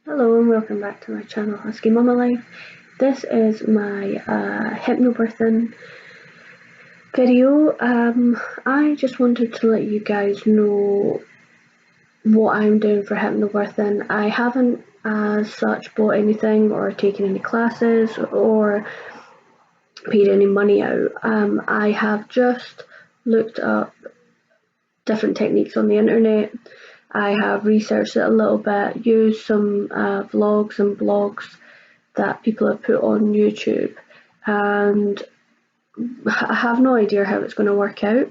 Hello and welcome back to my channel Husky Mama Life. This is my hypnobirthing video. I just wanted to let you guys know what I'm doing for hypnobirthing. I haven't as such bought anything or taken any classes or paid any money out. I have just looked up different techniques on the internet. I have researched it a little bit, used some vlogs and blogs that people have put on YouTube, and I have no idea how it's going to work out.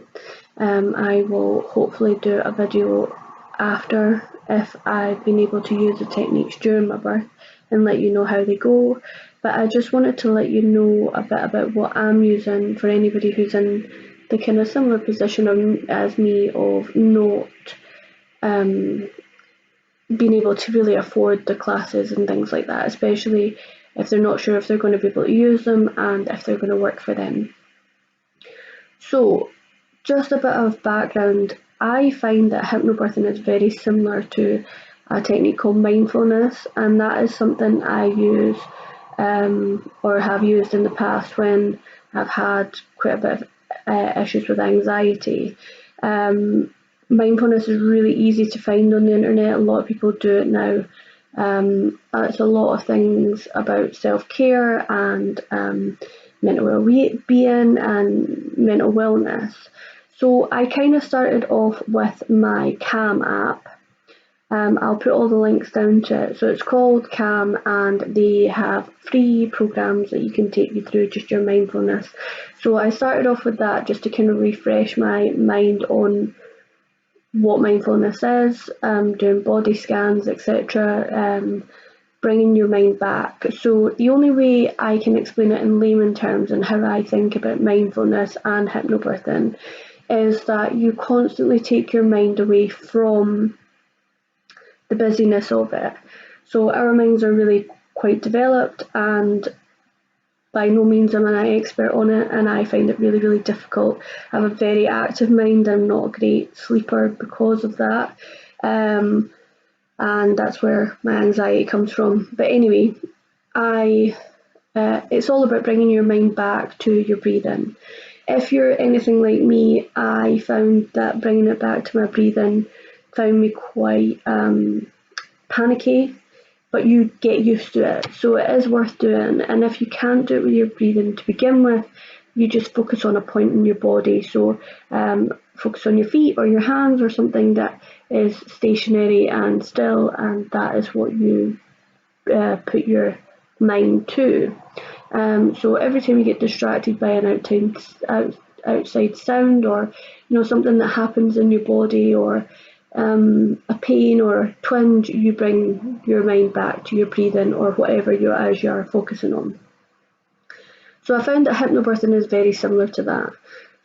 I will hopefully do a video after if I've been able to use the techniques during my birth and let you know how they go. But I just wanted to let you know a bit about what I'm using for anybody who's in the kind of similar position as me of not being able to really afford the classes and things like that, especially if they're not sure if they're going to be able to use them and if they're going to work for them. So, just a bit of background. I find that hypnobirthing is very similar to a technique called mindfulness, and that is something I use or have used in the past when I've had quite a bit of issues with anxiety. Mindfulness is really easy to find on the internet. A lot of people do it now. It's a lot of things about self-care and mental well-being and mental wellness. So I kind of started off with my Calm app. I'll put all the links down to it. So it's called Calm, and they have free programs that you can take you through just your mindfulness. So I started off with that just to kind of refresh my mind on what mindfulness is, doing body scans, etc., bringing your mind back. So the only way I can explain it in layman terms and how I think about mindfulness and hypnobirthing is that you constantly take your mind away from the busyness of it. So our minds are really quite developed, and by no means am I an expert on it, and I find it really, really difficult. I have a very active mind. I'm not a great sleeper because of that. And that's where my anxiety comes from. But anyway, it's all about bringing your mind back to your breathing. If you're anything like me, I found that bringing it back to my breathing found me quite panicky, but you get used to it. So it is worth doing. And if you can't do it with your breathing to begin with, you just focus on a point in your body. So focus on your feet or your hands or something that is stationary and still, and that is what you put your mind to. So every time you get distracted by an outside sound, or something that happens in your body, or a pain or a twinge, you bring your mind back to your breathing or whatever you are focusing on. So I found that hypnobirthing is very similar to that.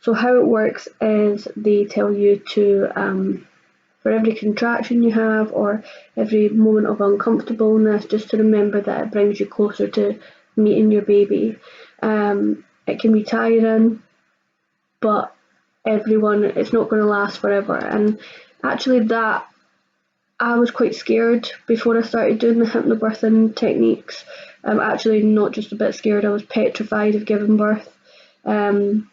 So how it works is they tell you to, for every contraction you have or every moment of uncomfortableness, just to remember that it brings you closer to meeting your baby. It can be tiring, but it's not going to last forever. And actually that, I was quite scared before I started doing the hypnobirthing techniques. Actually not just a bit scared, I was petrified of giving birth, and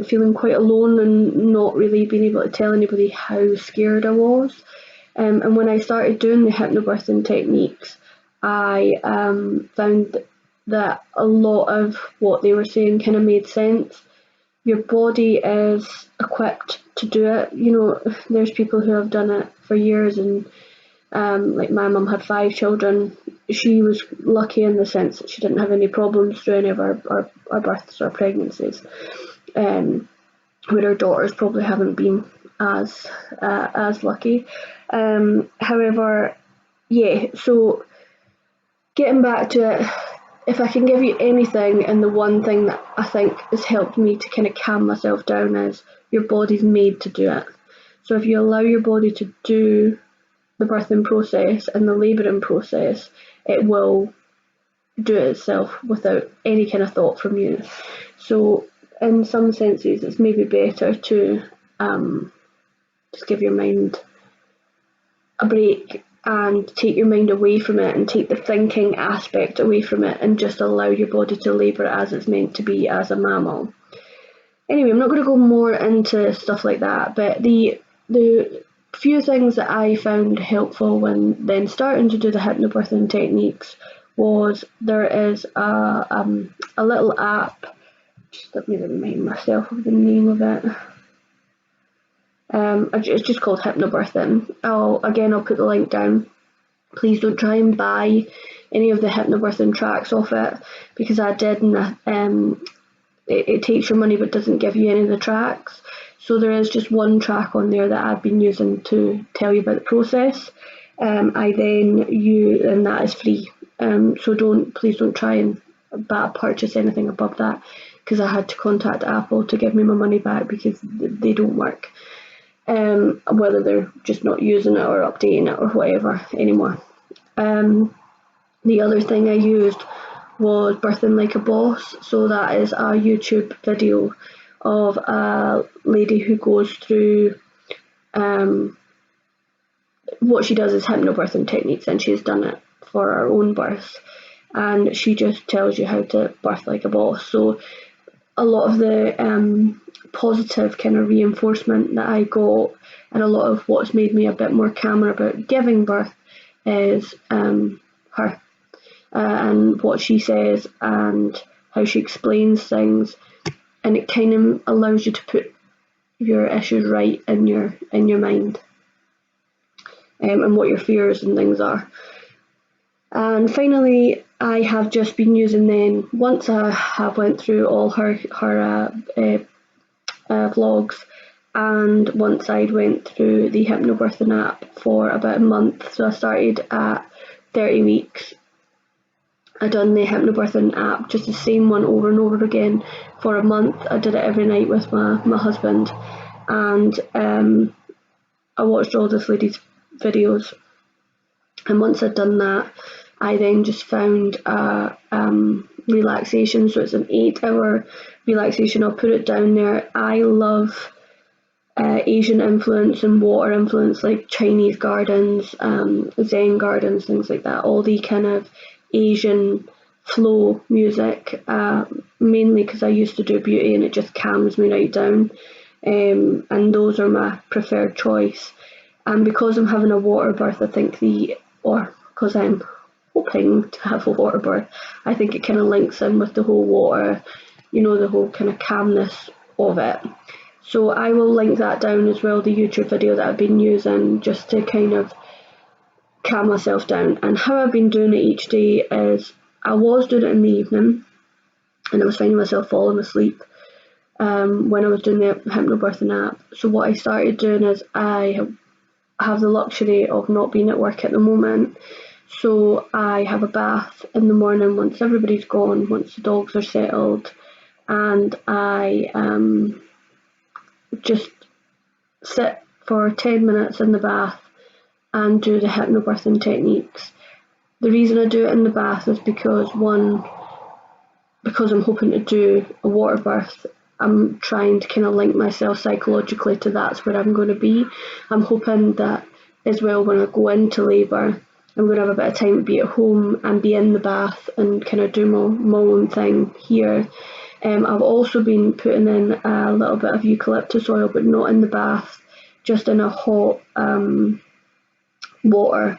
feeling quite alone and not really being able to tell anybody how scared I was. And when I started doing the hypnobirthing techniques, I found that a lot of what they were saying kind of made sense. Your body is equipped to do it. There's people who have done it for years, and like my mum had 5 children. She was lucky in the sense that she didn't have any problems through any of our births or pregnancies, where her daughters probably haven't been as lucky. However, yeah, so getting back to it, if I can give you anything, and the one thing that I think has helped me to kind of calm myself down, is your body's made to do it. So if you allow your body to do the birthing process and the labouring process, it will do it itself without any kind of thought from you. So in some senses, it's maybe better to just give your mind a break and take your mind away from it and take the thinking aspect away from it and just allow your body to labour as it's meant to be as a mammal. Anyway, I'm not going to go more into stuff like that, but the few things that I found helpful when then starting to do the hypnobirthing techniques was there is a little app. Just let me remind myself of the name of it. It's just called Hypnobirthing. I'll put the link down. Please don't try and buy any of the hypnobirthing tracks off it, because I did, and it takes your money but doesn't give you any of the tracks. So there is just one track on there that I've been using to tell you about the process. I then use, and that is free. So please don't try and purchase anything above that, because I had to contact Apple to give me my money back because they don't work. Whether they're just not using it or updating it or whatever anymore. The other thing I used was Birthing Like a Boss. So that is a YouTube video of a lady who goes through, what she does is hypnobirthing techniques, and she's done it for her own birth, and she just tells you how to birth like a boss. So a lot of the positive kind of reinforcement that I got, and a lot of what's made me a bit more calmer about giving birth, is her and what she says and how she explains things, and it kind of allows you to put your issues right in your mind, and what your fears and things are. And finally, I have just been using then, once I have went through all her vlogs, and once I'd went through the Hypnobirthing app for about a month, so I started at 30 weeks. I done the Hypnobirthing app, just the same one over and over again for a month. I did it every night with my husband, and I watched all this lady's videos. And once I'd done that, I then just found a relaxation. So it's an 8-hour relaxation. I'll put it down there. I love Asian influence and water influence, like Chinese gardens, Zen gardens, things like that. All the kind of Asian flow music, mainly because I used to do beauty and it just calms me right down. And those are my preferred choice. And because I'm having a water birth, I think because I'm hoping to have a water birth, I think it kind of links in with the whole water, the whole kind of calmness of it. So I will link that down as well, the YouTube video that I've been using just to kind of calm myself down. And how I've been doing it each day is, I was doing it in the evening, and I was finding myself falling asleep when I was doing the Hypnobirthing app. So what I started doing is, I have the luxury of not being at work at the moment, so I have a bath in the morning once everybody's gone, once the dogs are settled, and I just sit for 10 minutes in the bath and do the hypnobirthing techniques. The reason I do it in the bath is because I'm hoping to do a water birth. I'm trying to kind of link myself psychologically to that's where I'm going to be. I'm hoping that as well, when I go into labour, I'm going to have a bit of time to be at home and be in the bath and kind of do my own thing here. I've also been putting in a little bit of eucalyptus oil, but not in the bath, just in a hot water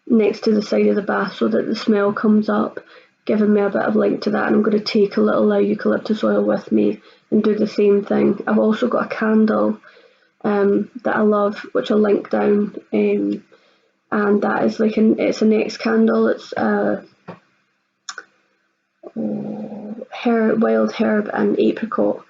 next to the side of the bath, so that the smell comes up, giving me a bit of link to that. And I'm going to take a little eucalyptus oil with me and do the same thing. I've also got a candle that I love, which I'll link down, and that is it's an X candle. It's wild herb and apricot,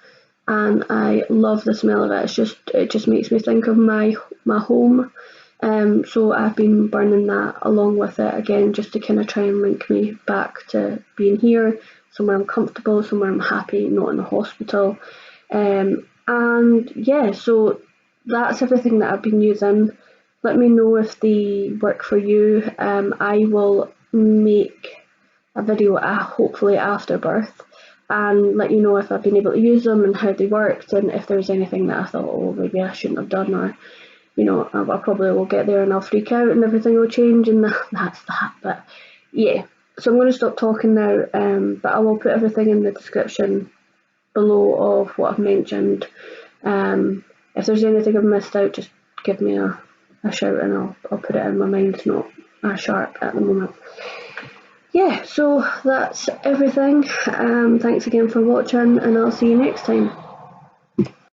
and I love the smell of it. It just makes me think of my home. So I've been burning that along with it again, just to kind of try and link me back to being here, somewhere I'm comfortable, somewhere I'm happy, not in a hospital. And yeah, so that's everything that I've been using. Let me know if they work for you. I will make a video hopefully after birth, and let you know if I've been able to use them and how they worked, and if there's anything that I thought, oh, maybe I shouldn't have done, or you know, I probably will get there and I'll freak out and everything will change, and that's that. But yeah, so I'm going to stop talking now, but I will put everything in the description below of what I've mentioned. If there's anything I've missed out, just give me a shout and I'll put it in. My mind's not as sharp at the moment. Yeah, so that's everything. Thanks again for watching, and I'll see you next time.